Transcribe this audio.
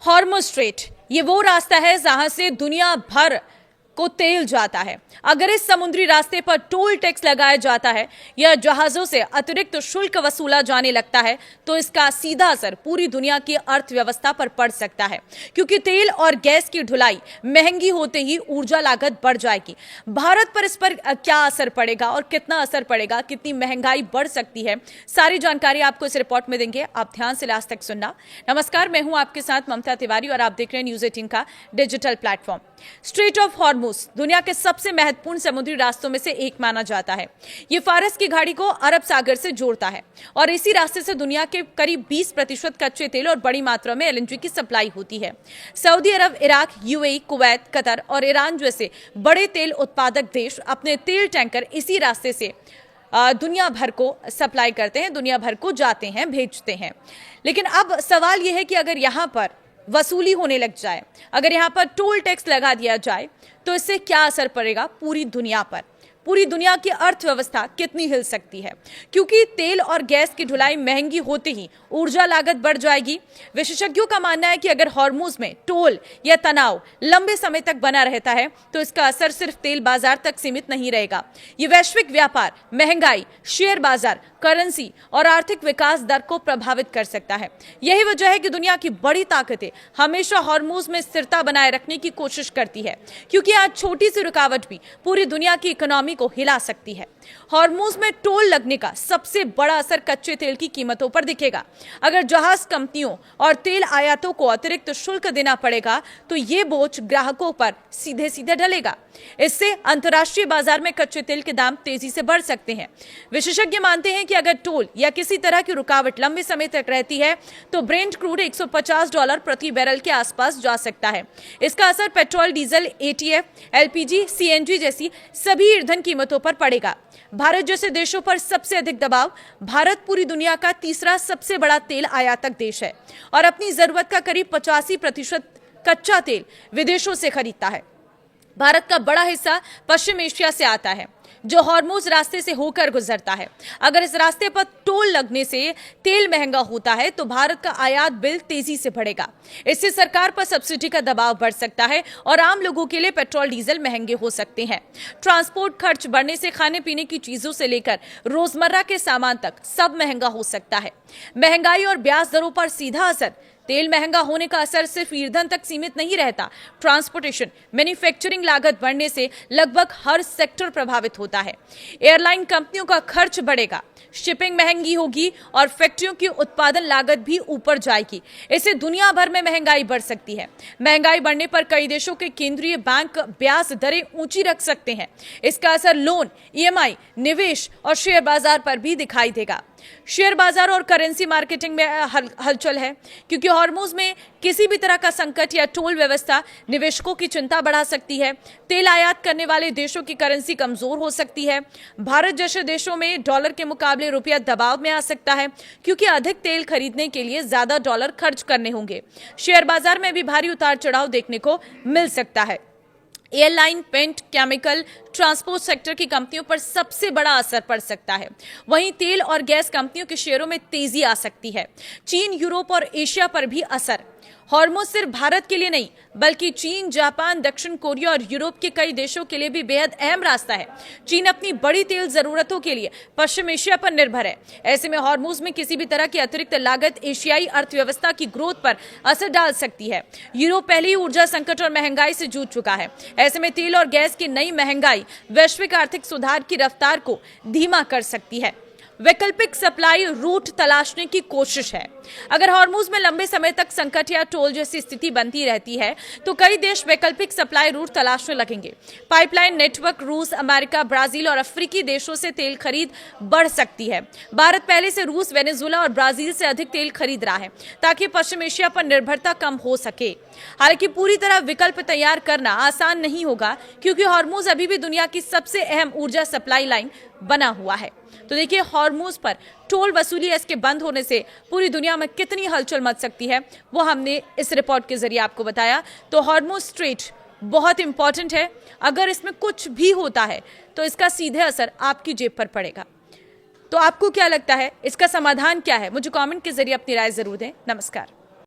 Hormuz straight ये वो रास्ता है जहां से दुनिया भर को तेल जाता है। अगर इस समुद्री रास्ते पर टोल टैक्स लगाया जाता है या जहाजों से अतिरिक्त शुल्क वसूला जाने लगता है तो इसका सीधा असर पूरी दुनिया की अर्थव्यवस्था पर पड़ सकता है, क्योंकि तेल और गैस की ढुलाई महंगी होते ही ऊर्जा लागत बढ़ जाएगी। भारत पर इस पर क्या असर पड़ेगा और कितना असर पड़ेगा, कितनी महंगाई बढ़ सकती है, सारी जानकारी आपको इस रिपोर्ट में देंगे। आप ध्यान से लास्ट तक सुनना। नमस्कार, मैं हूं आपके साथ ममता तिवारी और आप देख रहे हैं न्यूज 18 का digital platform. Straight of Hormuz दुनिया के सबसे महत्वपूर्ण समुद्री रास्तों में से एक माना जाता है। ये फारस की खाड़ी को अरब सागर से जोड़ता है और इसी रास्ते से दुनिया के करीब 20% कच्चे तेल और बड़ी मात्रा में एलएनजी की सप्लाई होती है। सऊदी अरब, इराक, यूएई, कुवैत, कतर और ईरान जैसे बड़े तेल उत्पादक देश अपने तेल टैंकर इसी रास्ते से दुनिया भर को सप्लाई करते हैं, दुनिया भर को जाते हैं, भेजते हैं। लेकिन अब सवाल यह है कि अगर यहाँ पर वसूली होने लग जाए, अगर यहाँ पर टोल टैक्स लगा दिया जाए तो इससे क्या असर पड़ेगा पूरी दुनिया पर, पूरी दुनिया की अर्थव्यवस्था कितनी हिल सकती है, क्योंकि तेल और गैस की ढुलाई महंगी होते ही ऊर्जा लागत बढ़ जाएगी। विशेषज्ञों का मानना है कि अगर हॉर्मुज़ में टोल या तनाव लंबे समय तक बना रहता है तो इसका असर सिर्फ तेल बाजार तक सीमित नहीं रहेगा। ये वैश्विक व्यापार, महंगाई, शेयर बाजार, करेंसी और आर्थिक विकास दर को प्रभावित कर सकता है। यही वजह है कि दुनिया की बड़ी ताकतें हमेशा हॉर्मुज़ में स्थिरता बनाए रखने की कोशिश करती है, क्योंकि आज छोटी सी रुकावट भी पूरी दुनिया की इकोनॉमी को हिला सकती है। हॉर्मुज़ में टोल लगने का सबसे बड़ा असर कच्चे तेल की कीमतों पर दिखेगा। अगर जहाज कंपनियों और तेल आयातों को अतिरिक्त शुल्क देना पड़ेगा तो ये बोझ ग्राहकों पर सीधे सीधे डलेगा। इससे अंतर्राष्ट्रीय बाजार में कच्चे तेल के दाम तेजी से बढ़ सकते हैं। विशेषज्ञ मानते हैं कि अगर टोल या किसी तरह की रुकावट लंबे समय तक रहती है तो ब्रेंट क्रूड $150 प्रति बैरल के आसपास जा सकता है। इसका असर petrol, diesel, ETF, LPG, CNG जैसी सभी ईंधन कीमतों पर पड़ेगा। भारत जैसे देशों पर सबसे अधिक दबाव। भारत पूरी दुनिया का तीसरा सबसे बड़ा तेल आयातक देश है और अपनी जरूरत का करीब 85% कच्चा तेल विदेशों से खरीदता है। भारत का बड़ा हिस्सा पश्चिम एशिया से आता है जो हॉर्मुज़ रास्ते से होकर गुजरता है। अगर इस रास्ते पर टोल लगने से तेल महंगा होता है तो भारत का आयात बिल तेजी से बढ़ेगा। इससे सरकार पर सब्सिडी का दबाव बढ़ सकता है और आम लोगों के लिए पेट्रोल, डीजल महंगे हो सकते हैं। ट्रांसपोर्ट खर्च बढ़ने से खाने पीने की चीजों से लेकर रोजमर्रा के सामान तक सब महंगा हो सकता है। महंगाई और ब्याज दरों पर सीधा असर। तेल महंगा होने का असर सिर्फ ईंधन तक सीमित नहीं रहता। ट्रांसपोर्टेशन, मैन्युफैक्चरिंग लागत बढ़ने से लगभग हर सेक्टर प्रभावित होता है। एयरलाइन कंपनियों का खर्च बढ़ेगा, शिपिंग महंगी होगी और फैक्ट्रियों की उत्पादन लागत भी ऊपर जाएगी। इससे दुनिया भर में महंगाई बढ़ सकती है। महंगाई बढ़ने पर कई देशों के केंद्रीय बैंक ब्याज दरें ऊंची रख सकते हैं। इसका असर लोन, ईएमआई, निवेश और शेयर बाजार पर भी दिखाई देगा। शेयर बाजार और करेंसी मार्केटिंग में हलचल है, क्योंकि हॉर्मुज़ में किसी भी तरह का संकट या टोल व्यवस्था निवेशकों की चिंता बढ़ा सकती है। तेल आयात करने वाले देशों की करेंसी कमजोर हो सकती है। भारत जैसे देशों में डॉलर के मुकाबले रुपया दबाव में आ सकता है, क्योंकि अधिक तेल खरीदने के लिए ज्यादा डॉलर खर्च करने होंगे। शेयर बाजार में भी भारी उतार चढ़ाव देखने को मिल सकता है। Airline, paint, chemical, transport sector की कंपनियों पर सबसे बड़ा असर पड़ सकता है। वहीं तेल और गैस कंपनियों के शेयरों में तेजी आ सकती है। चीन, यूरोप और एशिया पर भी असर। हॉर्मुज़ सिर्फ भारत के लिए नहीं बल्कि चीन, जापान, दक्षिण कोरिया और यूरोप के कई देशों के लिए भी बेहद अहम रास्ता है। चीन अपनी बड़ी तेल जरूरतों के लिए पश्चिम एशिया पर निर्भर है। ऐसे में हॉर्मुज़ में किसी भी तरह की अतिरिक्त लागत एशियाई अर्थव्यवस्था की ग्रोथ पर असर डाल सकती है। यूरोप पहले ही ऊर्जा संकट और महंगाई से जूझ चुका है। ऐसे में तेल और गैस की नई महंगाई वैश्विक आर्थिक सुधार की रफ्तार को धीमा कर सकती है। वैकल्पिक सप्लाई रूट तलाशने की कोशिश है। अगर हॉर्मुज़ में लंबे समय तक संकट या टोल जैसी स्थिति बनती रहती है तो कई देश वैकल्पिक सप्लाई रूट तलाशने लगेंगे। पाइपलाइन नेटवर्क रूस, अमेरिका, ब्राजील और अफ्रीकी देशों से तेल खरीद बढ़ सकती है। भारत पहले से रूस, वेनेजुएला और ब्राजील से अधिक तेल खरीद रहा है ताकि पश्चिम एशिया पर निर्भरता कम हो सके। हालांकि पूरी तरह विकल्प तैयार करना आसान नहीं होगा, क्योंकि हॉर्मुज़ अभी भी दुनिया की सबसे अहम ऊर्जा सप्लाई लाइन बना हुआ है। तो देखिए, हॉर्मुज़ पर टोल वसूली इसके बंद होने से पूरी दुनिया में कितनी हलचल मच सकती है वो हमने इस रिपोर्ट के जरिए आपको बताया। तो हॉर्मुज़ स्ट्रेट बहुत इंपॉर्टेंट है। अगर इसमें कुछ भी होता है तो इसका सीधे असर आपकी जेब पर पड़ेगा। तो आपको क्या लगता है, इसका समाधान क्या है? मुझे कमेंट के जरिए अपनी राय जरूर दें। नमस्कार।